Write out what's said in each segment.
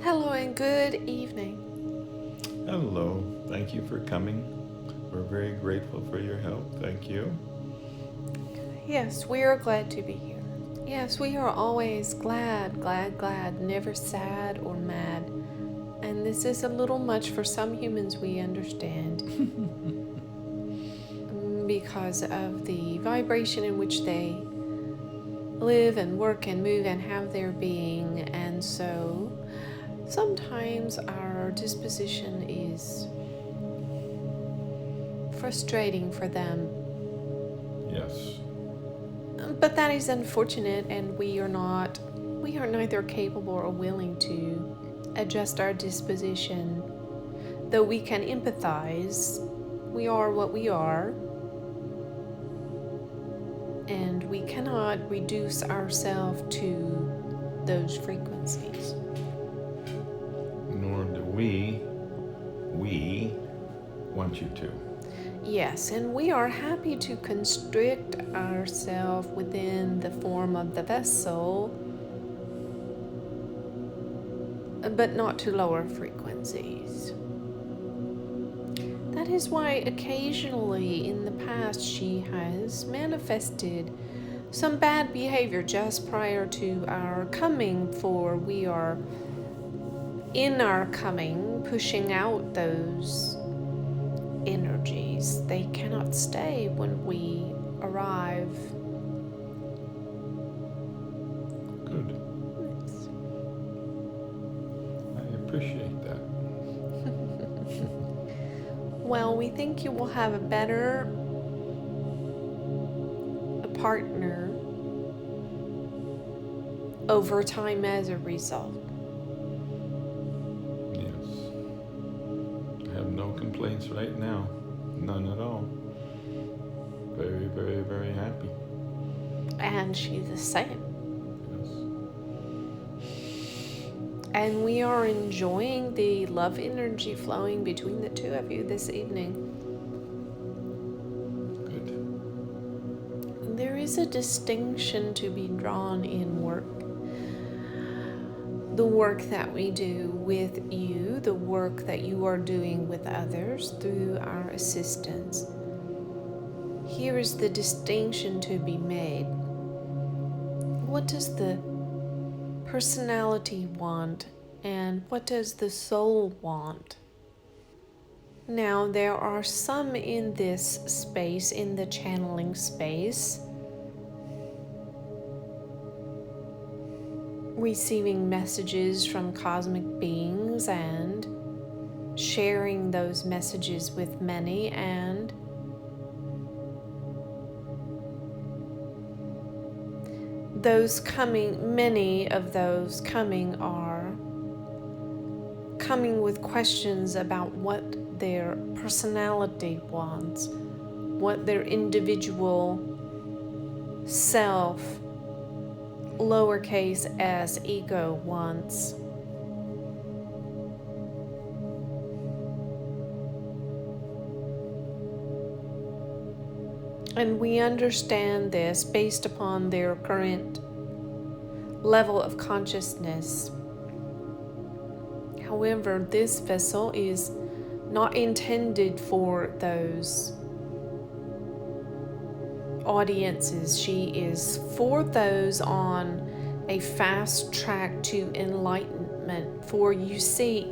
Hello and good evening. Hello, thank you for coming. We're very grateful for your help. Thank you. Yes, we are glad to be here. Yes, we are always glad, never sad or mad. And this is a little much for some humans, we understand, because of the vibration in which they live and work and move and have their being. And so sometimes our disposition is frustrating for them. Yes. But that is unfortunate, and we are neither capable or willing to adjust our disposition. Though we can empathize, we are what we are, and we cannot reduce ourselves to those frequencies. Nor do we want you to. Yes, and we are happy to constrict ourselves within the form of the vessel, but not to lower frequencies. That is why occasionally in the past she has manifested some bad behavior just prior to our coming, for we are in our coming pushing out those energies. They cannot stay when we arrive. Good. I appreciate that. Well, we think you will have a better partner over time as a result. Yes. I have no complaints right now. None at all. Very, very, very happy. And she's the same. Yes. And we are enjoying the love energy flowing between the two of you this evening. Good. There is a distinction to be drawn in work. The work that we do with you, the work that you are doing with others through our assistance. Here is the distinction to be made. What does the personality want, and what does the soul want? Now, there are some in this space, in the channeling space, receiving messages from cosmic beings and sharing those messages with many, and many of those coming are coming with questions about what their personality wants, what their individual self, lowercase s ego, wants. And we understand this based upon their current level of consciousness. However, this vessel is not intended for those audiences. She is for those on a fast track to enlightenment. For you see,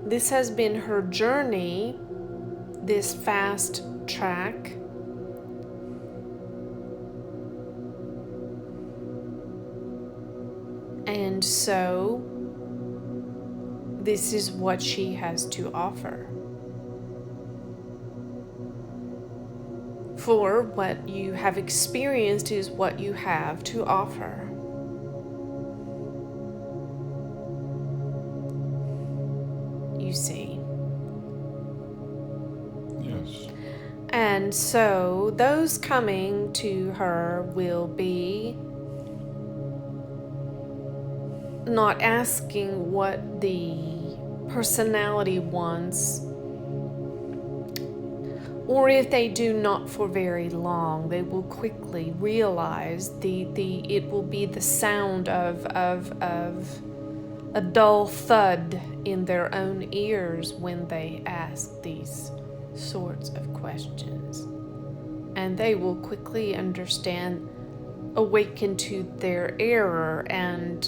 this has been her journey, this fast track. And so, this is what she has to offer. For what you have experienced is what you have to offer. You see. Yes. And so those coming to her will be not asking what the personality wants, Or if they do not for very long, they will quickly realize it will be the sound of a dull thud in their own ears when they ask these sorts of questions. And they will quickly understand, awaken to their error, and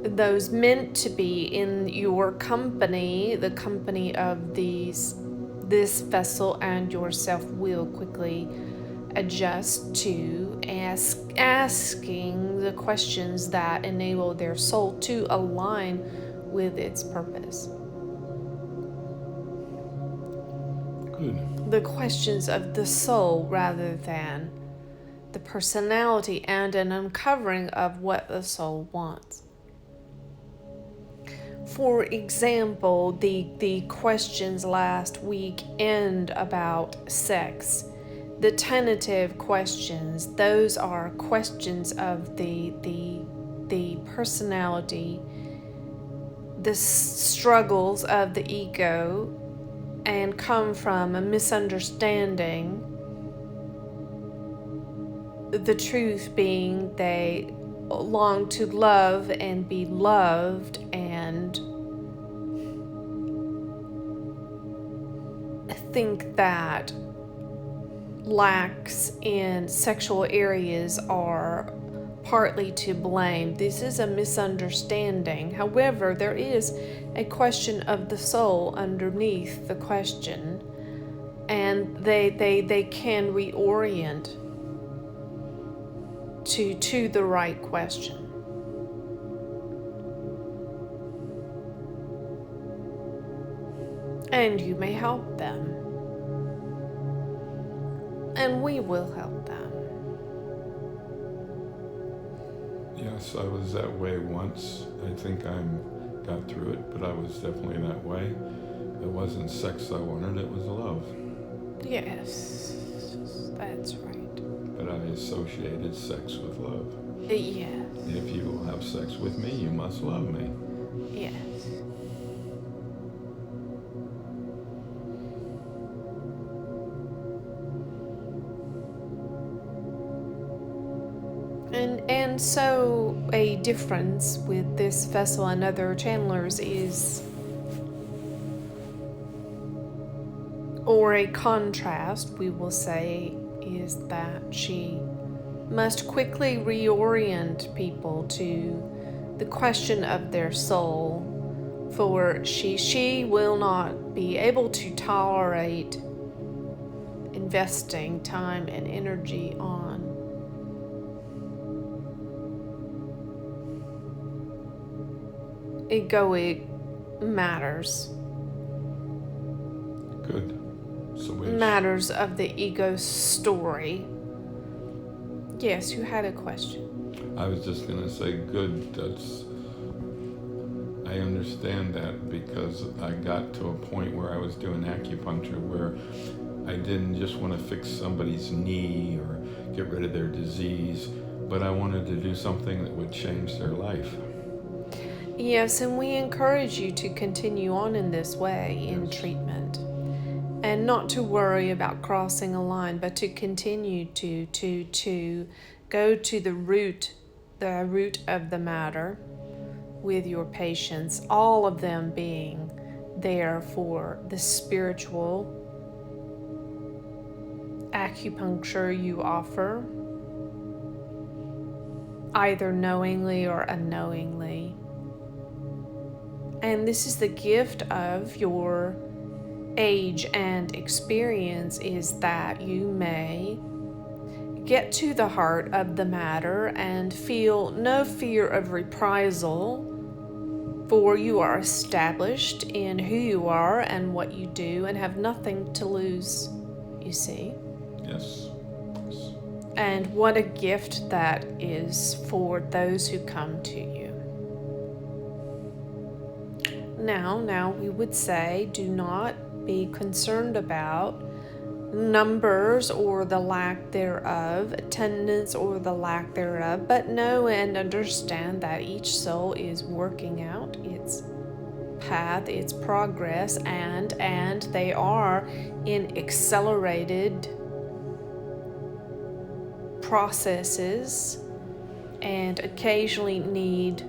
those meant to be in your company, the company of this vessel and yourself, will quickly adjust to asking the questions that enable their soul to align with its purpose. Good. The questions of the soul rather than the personality, and an uncovering of what the soul wants. For example, the questions last weekend about sex, the tentative questions, those are questions of the personality, the struggles of the ego, and come from a misunderstanding. The truth being they long to love and be loved, and think that lacks in sexual areas are partly to blame. This is a misunderstanding. However, there is a question of the soul underneath the question, and they can reorient to the right question. And you may help them. And we will help them. Yes, I was that way once. I think I got through it, but I was definitely that way. It wasn't sex I wanted, it was love. Yes, that's right. But I associated sex with love. Yes. If you will have sex with me, you must love me. Yes. And so a difference with this vessel and other channelers is, or a contrast, we will say, is that she must quickly reorient people to the question of their soul, for she will not be able to tolerate investing time and energy on egoic matters. Good. So Matters of the ego story. Yes, you had a question. I was just going to say, good. I understand that because I got to a point where I was doing acupuncture where I didn't just want to fix somebody's knee or get rid of their disease, but I wanted to do something that would change their life. Yes, and we encourage you to continue on in this way in treatment, and not to worry about crossing a line, but to continue to go to the root of the matter with your patients, all of them being there for the spiritual acupuncture you offer, either knowingly or unknowingly. And this is the gift of your age and experience, is that you may get to the heart of the matter and feel no fear of reprisal, for you are established in who you are and what you do and have nothing to lose, you see. Yes. And what a gift that is for those who come to you. Now we would say, do not be concerned about numbers or the lack thereof, attendance or the lack thereof, but know and understand that each soul is working out its path, its progress, and they are in accelerated processes and occasionally need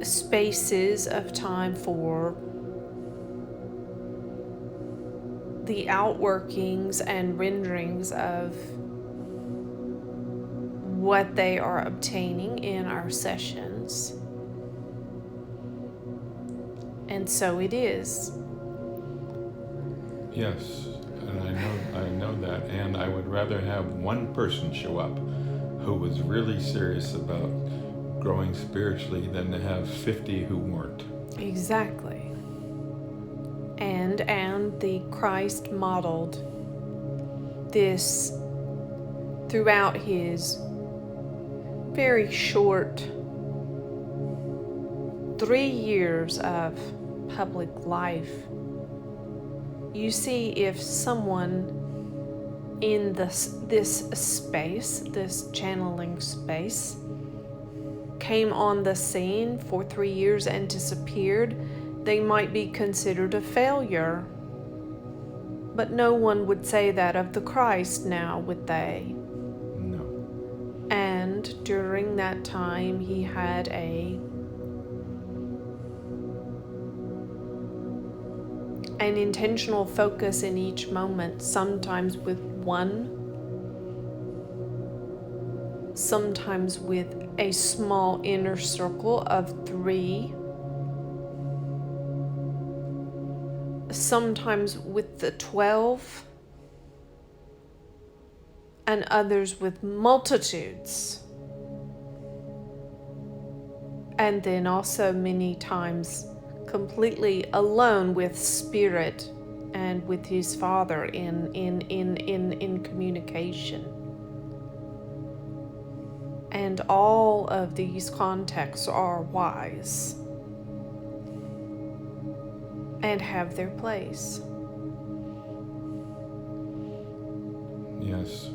spaces of time for the outworkings and renderings of what they are obtaining in our sessions. And so it is. Yes, and I know that, and I would rather have one person show up who was really serious about growing spiritually than to have 50 who weren't. Exactly. And the Christ modeled this throughout his very short 3 years of public life. You see, if someone in this space, this channeling space, came on the scene for 3 years and disappeared, they might be considered a failure. But no one would say that of the Christ now, would they? No. And during that time, he had an intentional focus in each moment, sometimes with one, sometimes with a small inner circle of 3, sometimes with the 12, and others with multitudes. And then also many times completely alone with spirit and with his Father in communication. And all of these contexts are wise and have their place. Yes,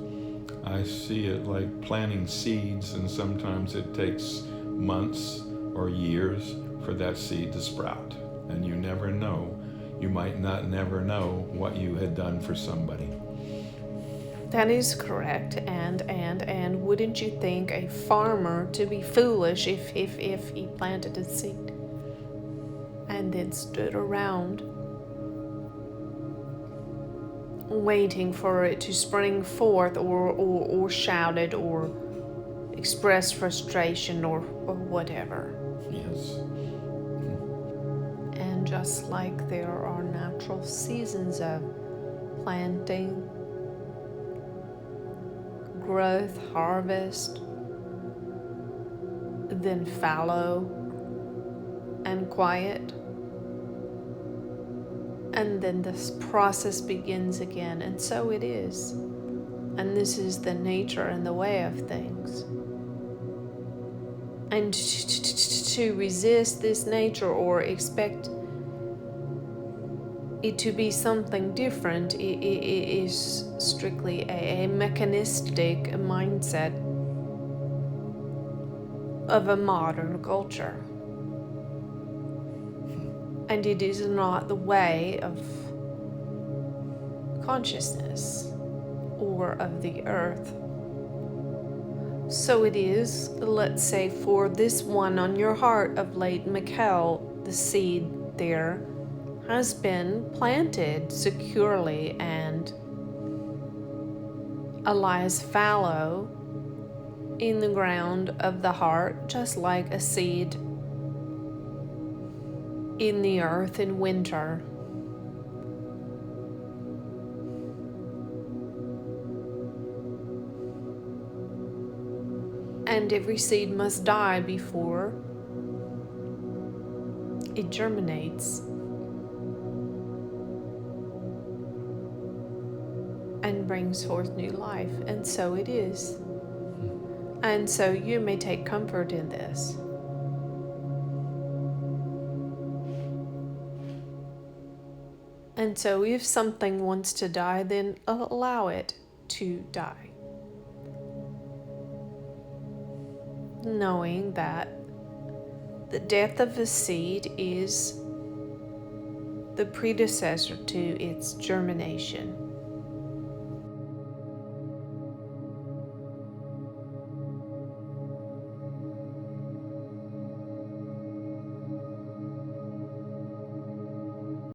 I see it like planting seeds, and sometimes it takes months or years for that seed to sprout, and you never know. You might not never know what you had done for somebody. That is correct, and wouldn't you think a farmer to be foolish if he planted a seed and then stood around waiting for it to spring forth, or shouted, or expressed frustration, or whatever. Yes. And just like there are natural seasons of planting, growth, harvest, then fallow and quiet, and then this process begins again, and so it is. And this is the nature and the way of things. And to resist this nature or expect it to be something different is strictly a mechanistic mindset of a modern culture. And it is not the way of consciousness or of the earth. So it is, let's say, for this one on your heart of late Mikkel, the seed there has been planted securely and lies fallow in the ground of the heart, just like a seed in the earth in winter. And every seed must die before it germinates and brings forth new life. And so it is. And so you may take comfort in this. And so if something wants to die, then allow it to die. Knowing that The death of a seed is the predecessor to its germination.